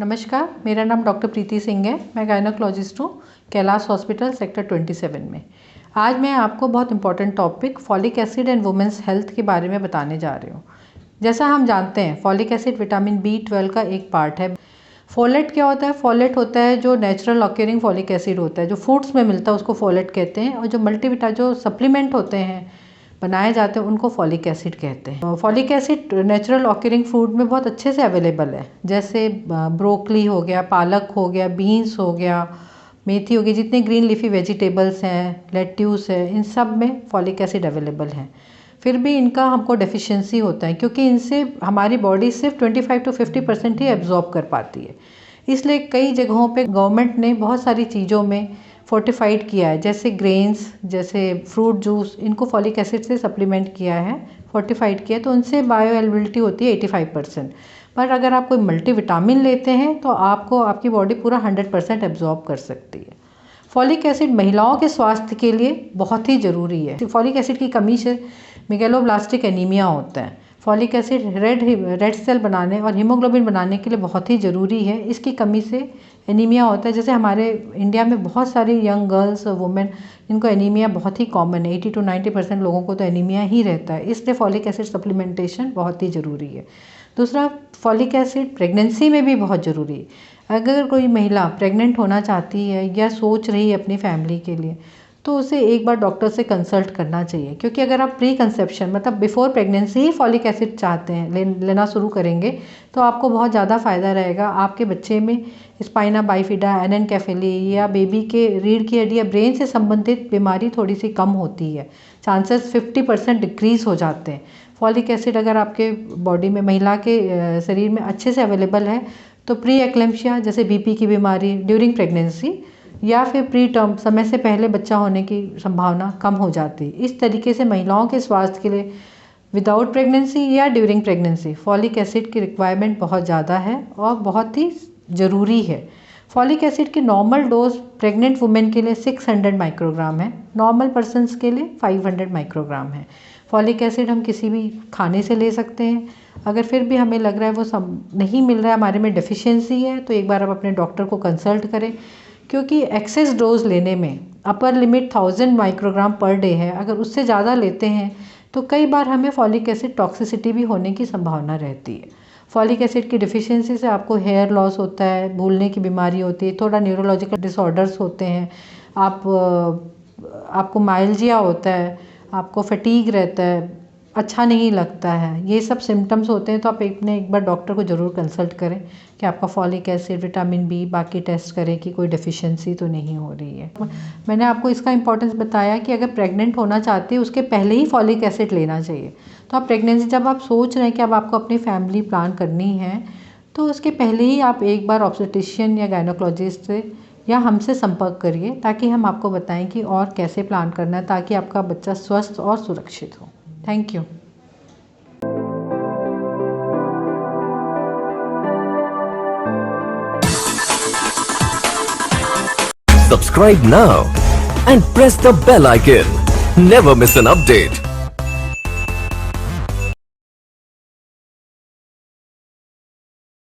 नमस्कार, मेरा नाम डॉक्टर प्रीति सिंह है। मैं गायनोकोलॉजिस्ट हूँ कैलाश हॉस्पिटल सेक्टर 27 में। आज मैं आपको बहुत important topic folic acid and women's health के बारे में बताने जा रही हूँ। जैसा हम जानते हैं फॉलिक एसिड विटामिन B12 का एक पार्ट है। फोलेट क्या होता है? फोलेट होता है जो नेचुरल ऑक्यूरिंग फॉलिक एसिड होता है, जो फूड्स में मिलता है उसको फोलेट कहते हैं, और जो मल्टीविटा जो सप्लीमेंट होते हैं बनाए जाते हैं उनको फॉलिक एसिड कहते हैं। फॉलिक एसिड नेचुरल ऑक्यूरिंग फूड में बहुत अच्छे से अवेलेबल है, जैसे ब्रोकली हो गया, पालक हो गया, बीन्स हो गया, मेथी हो गई, जितने ग्रीन लीफी वेजिटेबल्स हैं, लेट्यूस है, इन सब में फॉलिक एसिड अवेलेबल है। फिर भी इनका हमको डेफिशिएंसी होता है क्योंकि इनसे हमारी बॉडी सिर्फ 25 to 50% ही एब्जॉर्ब कर पाती है। इसलिए कई जगहों पे गवर्नमेंट ने बहुत सारी चीज़ों में फोर्टिफाइड किया है, जैसे ग्रेन्स, जैसे फ्रूट जूस, इनको फॉलिक एसिड से सप्लीमेंट किया है, फोर्टिफाइड किया है, तो उनसे बायो अवेलेबिलिटी होती है 85%। पर अगर आप कोई मल्टीविटामिन लेते हैं तो आपको आपकी बॉडी पूरा 100% एब्जॉर्ब कर सकती है। फॉलिक एसिड महिलाओं के स्वास्थ्य के लिए बहुत ही ज़रूरी है। फॉलिक एसिड की कमी से मेगालोब्लास्टिक एनीमिया होता है। फॉलिक एसिड रेड सेल बनाने और हीमोग्लोबिन बनाने के लिए बहुत ही ज़रूरी है। इसकी कमी से एनीमिया होता है। जैसे हमारे इंडिया में बहुत सारी यंग गर्ल्स और वुमेन जिनको एनीमिया बहुत ही कॉमन है, 80 to 90% लोगों को तो एनीमिया ही रहता है। इसलिए फॉलिक एसिड सप्लीमेंटेशन बहुत ही ज़रूरी है। दूसरा, फॉलिक एसिड प्रेगनेंसी में भी बहुत ज़रूरी है। अगर कोई महिला प्रेग्नेंट होना चाहती है या सोच रही है अपनी फैमिली के लिए, तो उसे एक बार डॉक्टर से कंसल्ट करना चाहिए, क्योंकि अगर आप प्री कंसेप्शन मतलब बिफोर प्रेगनेंसी ही फॉलिक एसिड चाहते हैं लेना शुरू करेंगे तो आपको बहुत ज़्यादा फ़ायदा रहेगा। आपके बच्चे में स्पाइना बाइफिडा, एनेनकेफेली या बेबी के रीढ़ की हड्डी या ब्रेन से संबंधित बीमारी थोड़ी सी कम होती है, चांसेस 50% डिक्रीज़ हो जाते हैं। फॉलिक एसिड अगर आपके बॉडी में, महिला के शरीर में अच्छे से अवेलेबल है तो प्री एक्लेम्शिया जैसे BP की बीमारी ड्यूरिंग प्रेगनेंसी या फिर प्री टर्म समय से पहले बच्चा होने की संभावना कम हो जाती है। इस तरीके से महिलाओं के स्वास्थ्य के लिए विदाउट प्रेगनेंसी या ड्यूरिंग प्रेगनेंसी फॉलिक एसिड की रिक्वायरमेंट बहुत ज़्यादा है और बहुत ही ज़रूरी है। फॉलिक एसिड की नॉर्मल डोज प्रेग्नेंट वुमेन के लिए 600 माइक्रोग्राम है, नॉर्मल पर्सनस के लिए 500 माइक्रोग्राम है। फॉलिक एसिड हम किसी भी खाने से ले सकते हैं। अगर फिर भी हमें लग रहा है वो सब नहीं मिल रहा है, हमारे में डेफिशिएंसी है, तो एक बार आप अपने डॉक्टर को कंसल्ट करें, क्योंकि एक्सेस डोज लेने में upper limit 1000 microgram per day है। अगर उससे ज़्यादा लेते हैं तो कई बार हमें फॉलिक एसिड टॉक्सिसिटी भी होने की संभावना रहती है। फॉलिक एसिड की डिफिशिएंसी से आपको हेयर लॉस होता है, भूलने की बीमारी होती है, थोड़ा न्यूरोलॉजिकल डिसऑर्डर्स होते हैं, आपको माइल्जिया होता है, आपको फटीग रहता है, अच्छा नहीं लगता है, ये सब सिम्टम्स होते हैं। तो आप एक बार डॉक्टर को ज़रूर कंसल्ट करें कि आपका फॉलिक एसिड, विटामिन B, बाकी टेस्ट करें कि कोई डेफिशिएंसी तो नहीं हो रही है। मैंने आपको इसका इंपॉर्टेंस बताया कि अगर प्रेग्नेंट होना चाहते हैं उसके पहले ही फॉलिक एसिड लेना चाहिए। तो आप प्रेगनेंसी जब आप सोच रहे हैं कि अब आपको अपनी फैमिली प्लान करनी है, तो उसके पहले ही आप एक बार ऑब्स्टेट्रिशियन या गायनोकोलॉजिस्ट से या हमसे संपर्क करिए, ताकि हम आपको बताएं कि और कैसे प्लान करना है, ताकि आपका बच्चा स्वस्थ और सुरक्षित हो। Thank you. Subscribe now and press the bell icon. Never miss an update.